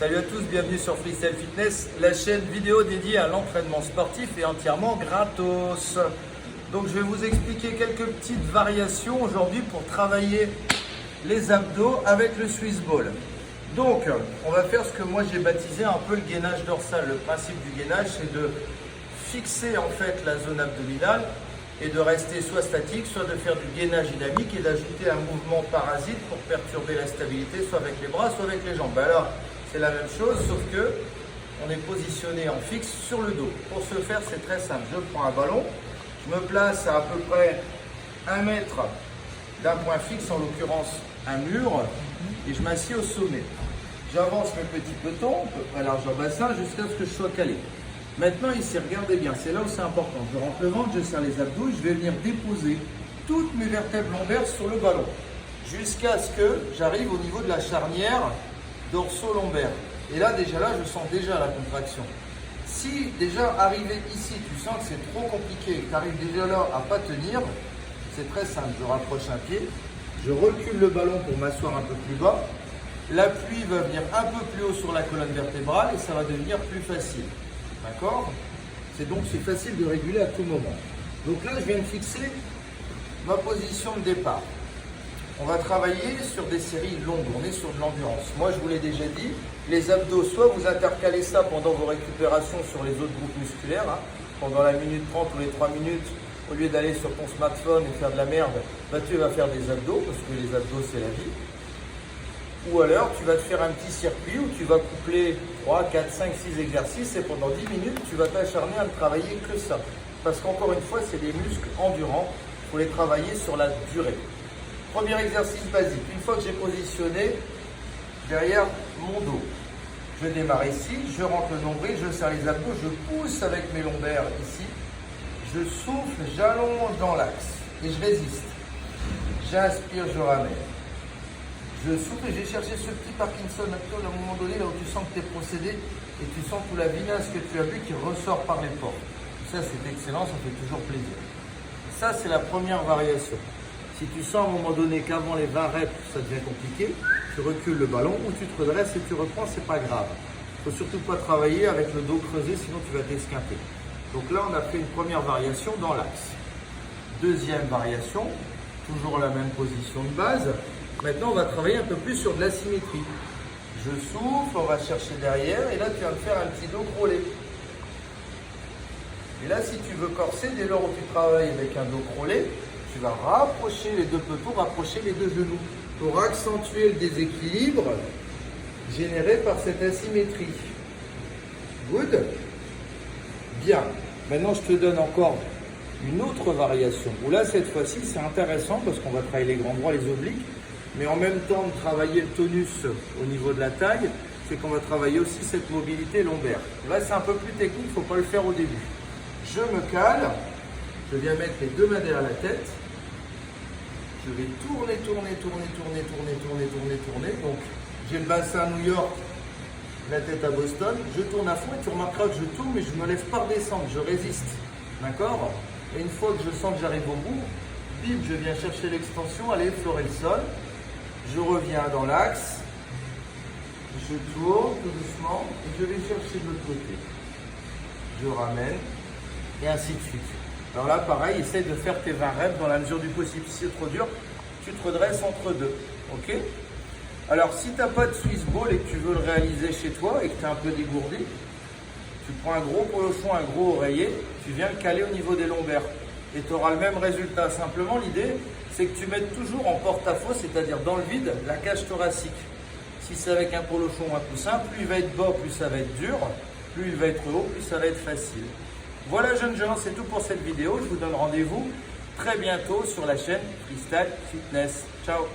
Salut à tous, bienvenue sur Freestyle Fitness, la chaîne vidéo dédiée à l'entraînement sportif et entièrement gratos. Donc je vais vous expliquer quelques petites variations aujourd'hui pour travailler les abdos avec le Swiss Ball. Donc on va faire ce que moi j'ai baptisé un peu le gainage dorsal. Le principe du gainage, c'est de fixer en fait la zone abdominale et de rester soit statique, soit de faire du gainage dynamique et d'ajouter un mouvement parasite pour perturber la stabilité, soit avec les bras, soit avec les jambes. Alors, c'est la même chose, sauf que on est positionné en fixe sur le dos. Pour ce faire, c'est très simple. Je prends un ballon, je me place à peu près 1 mètre d'un point fixe, en l'occurrence un mur, et je m'assieds au sommet. J'avance mes petits petons, à peu près largeur bassin, jusqu'à ce que je sois calé. Maintenant ici, regardez bien, c'est là où c'est important. Je rentre le ventre, je serre les abdos et je vais venir déposer toutes mes vertèbres lombaires sur le ballon jusqu'à ce que j'arrive au niveau de la charnière dorso-lombaire. Et là, je sens déjà la contraction. Si déjà arrivé ici, tu sens que c'est trop compliqué, que tu arrives déjà là à ne pas tenir, c'est très simple. Je rapproche un pied, je recule le ballon pour m'asseoir un peu plus bas. L'appui va venir un peu plus haut sur la colonne vertébrale et ça va devenir plus facile. D'accord? C'est facile de réguler à tout moment. Donc là, je viens de fixer ma position de départ. On va travailler sur des séries longues, on est sur de l'endurance. Moi, je vous l'ai déjà dit, les abdos, soit vous intercalez ça pendant vos récupérations sur les autres groupes musculaires, pendant la minute 30 ou les 3 minutes, au lieu d'aller sur ton smartphone et faire de la merde, tu vas faire des abdos, parce que les abdos, c'est la vie. Ou alors, tu vas te faire un petit circuit où tu vas coupler 3, 4, 5, 6 exercices et pendant 10 minutes, tu vas t'acharner à ne travailler que ça. Parce qu'encore une fois, c'est des muscles endurants, il faut les travailler sur la durée. Premier exercice basique, une fois que j'ai positionné derrière mon dos, je démarre ici, je rentre le nombril, je serre les abdos, je pousse avec mes lombaires ici, je souffle, j'allonge dans l'axe et je résiste. J'inspire, je ramène. Je souffle et j'ai cherché ce petit Parkinson à un moment donné, là où tu sens que tu es procédé et tu sens tout la vinasse que tu as bu qui ressort par les pores. Ça, c'est excellent, ça fait toujours plaisir. Ça, c'est la première variation. Si tu sens à un moment donné qu'avant les 20 reps, ça devient compliqué, tu recules le ballon ou tu te redresses et tu reprends, c'est pas grave. Il ne faut surtout pas travailler avec le dos creusé, sinon tu vas t'esquinter. Donc là, on a fait une première variation dans l'axe. Deuxième variation, toujours la même position de base. Maintenant, on va travailler un peu plus sur de l'asymétrie. Je souffle, on va chercher derrière et là, tu vas me faire un petit dos crawlé. Et là, si tu veux corser, dès lors où tu travailles avec un dos crawlé, tu vas rapprocher les deux petons, rapprocher les deux genoux pour accentuer le déséquilibre généré par cette asymétrie. Good? Bien. Maintenant, je te donne encore une autre variation où là, cette fois-ci, c'est intéressant parce qu'on va travailler les grands bras, les obliques, mais en même temps de travailler le tonus au niveau de la taille, c'est qu'on va travailler aussi cette mobilité lombaire. Là, c'est un peu plus technique, il ne faut pas le faire au début. Je me cale, je viens mettre les deux mains derrière la tête. Je vais tourner. Donc, j'ai le bassin à New York, la tête à Boston. Je tourne à fond et tu remarqueras que je tourne, mais je ne me laisse pas redescendre, je résiste. D'accord? Et une fois que je sens que j'arrive au bout, bim, je viens chercher l'extension, aller effleurer le sol. Je reviens dans l'axe. Je tourne tout doucement et je vais chercher de l'autre côté. Je ramène et ainsi de suite. Alors là, pareil, essaye de faire tes 20 reps dans la mesure du possible. Si c'est trop dur, tu te redresses entre deux. Ok? Alors, si tu n'as pas de Swiss Ball et que tu veux le réaliser chez toi et que tu es un peu dégourdi, tu prends un gros polochon, un gros oreiller, tu viens le caler au niveau des lombaires. Et tu auras le même résultat. Simplement, l'idée, c'est que tu mettes toujours en porte-à-faux, c'est-à-dire dans le vide, la cage thoracique. Si c'est avec un polochon ou un coussin, plus il va être bas, plus ça va être dur. Plus il va être haut, plus ça va être facile. Voilà jeunes gens, c'est tout pour cette vidéo. Je vous donne rendez-vous très bientôt sur la chaîne Freestyle Fitness. Ciao!